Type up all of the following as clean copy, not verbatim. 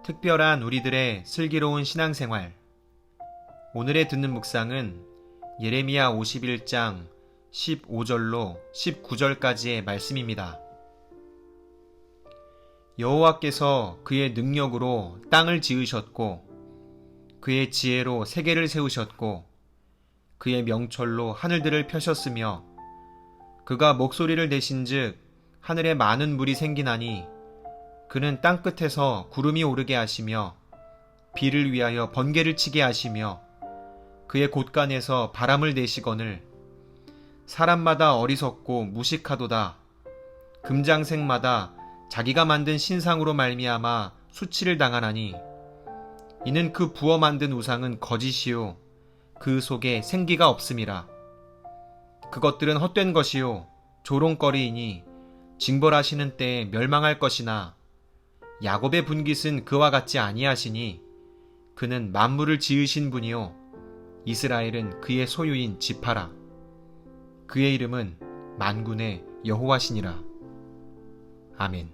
특별한 우리들의 슬기로운 신앙생활. 오늘의 듣는 묵상은 예레미야 51장 15절로 19절까지의 말씀입니다. 여호와께서 그의 능력으로 땅을 지으셨고 그의 지혜로 세계를 세우셨고 그의 명철로 하늘들을 펴셨으며 그가 목소리를 내신즉 하늘에 많은 물이 생기나니 그는 땅끝에서 구름이 오르게 하시며 비를 위하여 번개를 치게 하시며 그의 곳간에서 바람을 내시거늘 사람마다 어리석고 무식하도다. 금장색마다 자기가 만든 신상으로 말미암아 수치를 당하나니 이는 그 부어 만든 우상은 거짓이요 그 속에 생기가 없음이라. 그것들은 헛된 것이요 조롱거리이니 징벌하시는 때에 멸망할 것이나 야곱의 분깃은 그와 같지 아니하시니 그는 만물을 지으신 분이요 이스라엘은 그의 소유인 지파라. 그의 이름은 만군의 여호와시니라. 아멘.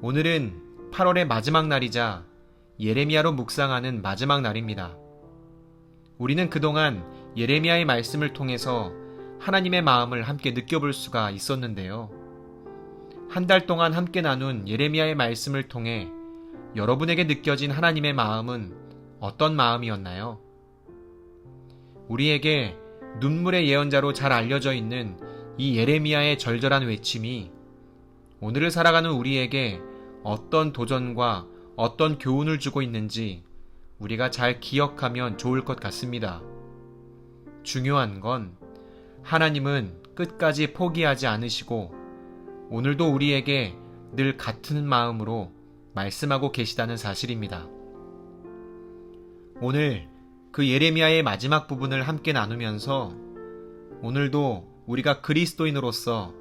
오늘은 8월의 마지막 날이자 예레미야로 묵상하는 마지막 날입니다. 우리는 그동안 예레미야의 말씀을 통해서 하나님의 마음을 함께 느껴볼 수가 있었는데요. 한 달 동안 함께 나눈 예레미야의 말씀을 통해 여러분에게 느껴진 하나님의 마음은 어떤 마음이었나요? 우리에게 눈물의 예언자로 잘 알려져 있는 이 예레미야의 절절한 외침이 오늘을 살아가는 우리에게 어떤 도전과 어떤 교훈을 주고 있는지 우리가 잘 기억하면 좋을 것 같습니다. 중요한 건 하나님은 끝까지 포기하지 않으시고 오늘도 우리에게 늘 같은 마음으로 말씀하고 계시다는 사실입니다. 오늘 그 예레미야의 마지막 부분을 함께 나누면서 오늘도 우리가 그리스도인으로서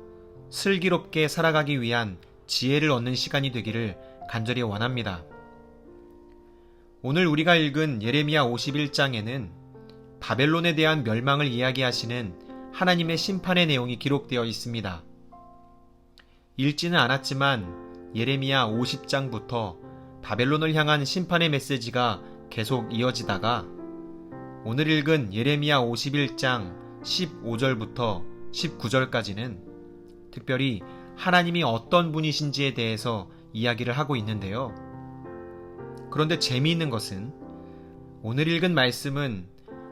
슬기롭게 살아가기 위한 지혜를 얻는 시간이 되기를 간절히 원합니다. 오늘 우리가 읽은 예레미야 51장에는 바벨론에 대한 멸망을 이야기하시는 하나님의 심판의 내용이 기록되어 있습니다. 읽지는 않았지만 예레미야 50장부터 바벨론을 향한 심판의 메시지가 계속 이어지다가 오늘 읽은 예레미야 51장 15절부터 19절까지는 특별히 하나님이 어떤 분이신지에 대해서 이야기를 하고 있는데요. 그런데 재미있는 것은 오늘 읽은 말씀은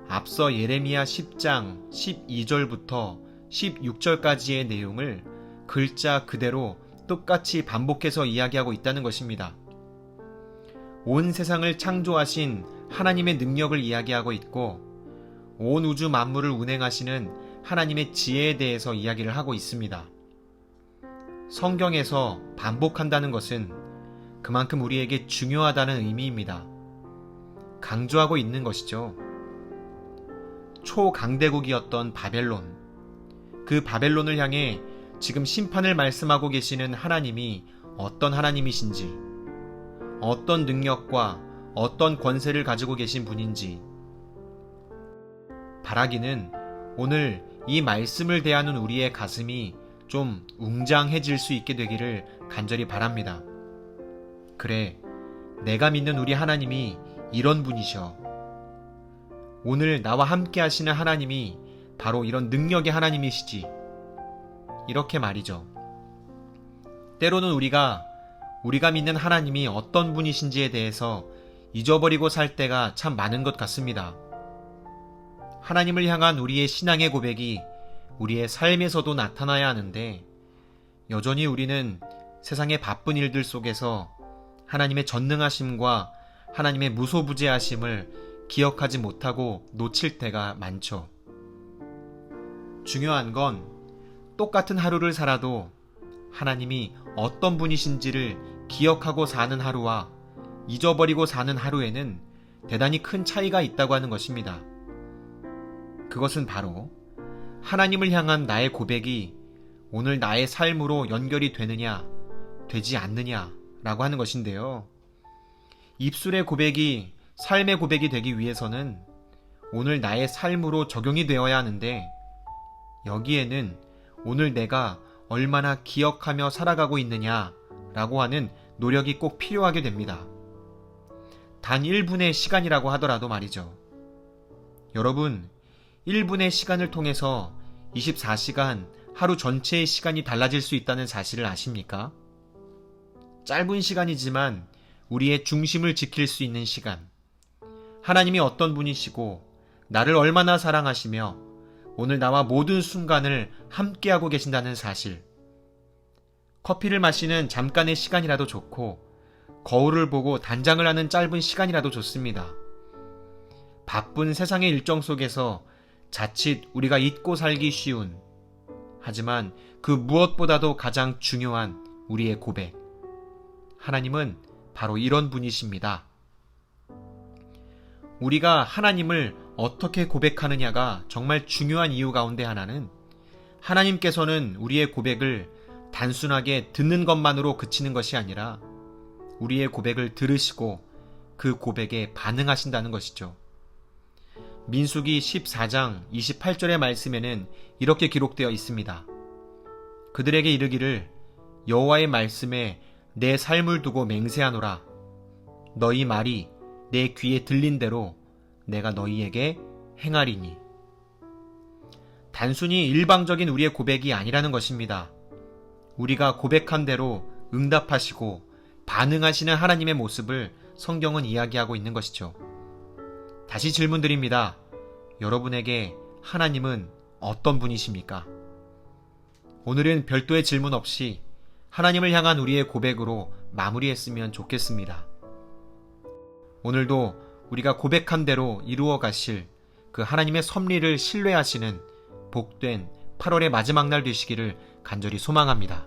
앞서 예레미야 10장 12절부터 16절까지의 내용을 글자 그대로 똑같이 반복해서 이야기하고 있다는 것입니다. 온 세상을 창조하신 하나님의 능력을 이야기하고 있고 온 우주 만물을 운행하시는 하나님의 지혜에 대해서 이야기를 하고 있습니다. 성경에서 반복한다는 것은 그만큼 우리에게 중요하다는 의미입니다. 강조하고 있는 것이죠. 초강대국이었던 바벨론, 그 바벨론을 향해 지금 심판을 말씀하고 계시는 하나님이 어떤 하나님이신지, 어떤 능력과 어떤 권세를 가지고 계신 분인지 바라기는 오늘 이 말씀을 대하는 우리의 가슴이 좀 웅장해질 수 있게 되기를 간절히 바랍니다. 그래, 내가 믿는 우리 하나님이 이런 분이셔. 오늘 나와 함께 하시는 하나님이 바로 이런 능력의 하나님이시지. 이렇게 말이죠. 때로는 우리가 믿는 하나님이 어떤 분이신지에 대해서 잊어버리고 살 때가 참 많은 것 같습니다. 하나님을 향한 우리의 신앙의 고백이 우리의 삶에서도 나타나야 하는데 여전히 우리는 세상의 바쁜 일들 속에서 하나님의 전능하심과 하나님의 무소부재하심을 기억하지 못하고 놓칠 때가 많죠. 중요한 건 똑같은 하루를 살아도 하나님이 어떤 분이신지를 기억하고 사는 하루와 잊어버리고 사는 하루에는 대단히 큰 차이가 있다고 하는 것입니다. 그것은 바로 하나님을 향한 나의 고백이 오늘 나의 삶으로 연결이 되느냐, 되지 않느냐라고 하는 것인데요. 입술의 고백이 삶의 고백이 되기 위해서는 오늘 나의 삶으로 적용이 되어야 하는데 여기에는 오늘 내가 얼마나 기억하며 살아가고 있느냐라고 하는 노력이 꼭 필요하게 됩니다. 단 1분의 시간이라고 하더라도 말이죠. 여러분, 1분의 시간을 통해서 24시간 하루 전체의 시간이 달라질 수 있다는 사실을 아십니까? 짧은 시간이지만 우리의 중심을 지킬 수 있는 시간. 하나님이 어떤 분이시고 나를 얼마나 사랑하시며 오늘 나와 모든 순간을 함께하고 계신다는 사실. 커피를 마시는 잠깐의 시간이라도 좋고 거울을 보고 단장을 하는 짧은 시간이라도 좋습니다. 바쁜 세상의 일정 속에서 자칫 우리가 잊고 살기 쉬운, 하지만 그 무엇보다도 가장 중요한 우리의 고백. 하나님은 바로 이런 분이십니다. 우리가 하나님을 어떻게 고백하느냐가 정말 중요한 이유 가운데 하나는 하나님께서는 우리의 고백을 단순하게 듣는 것만으로 그치는 것이 아니라 우리의 고백을 들으시고 그 고백에 반응하신다는 것이죠. 민수기 14장 28절의 말씀에는 이렇게 기록되어 있습니다. 그들에게 이르기를 여호와의 말씀에 내 삶을 두고 맹세하노라. 너희 말이 내 귀에 들린 대로 내가 너희에게 행하리니. 단순히 일방적인 우리의 고백이 아니라는 것입니다. 우리가 고백한 대로 응답하시고 반응하시는 하나님의 모습을 성경은 이야기하고 있는 것이죠. 다시 질문드립니다. 여러분에게 하나님은 어떤 분이십니까? 오늘은 별도의 질문 없이 하나님을 향한 우리의 고백으로 마무리했으면 좋겠습니다. 오늘도 우리가 고백한 대로 이루어 가실 그 하나님의 섭리를 신뢰하시는 복된 8월의 마지막 날 되시기를 간절히 소망합니다.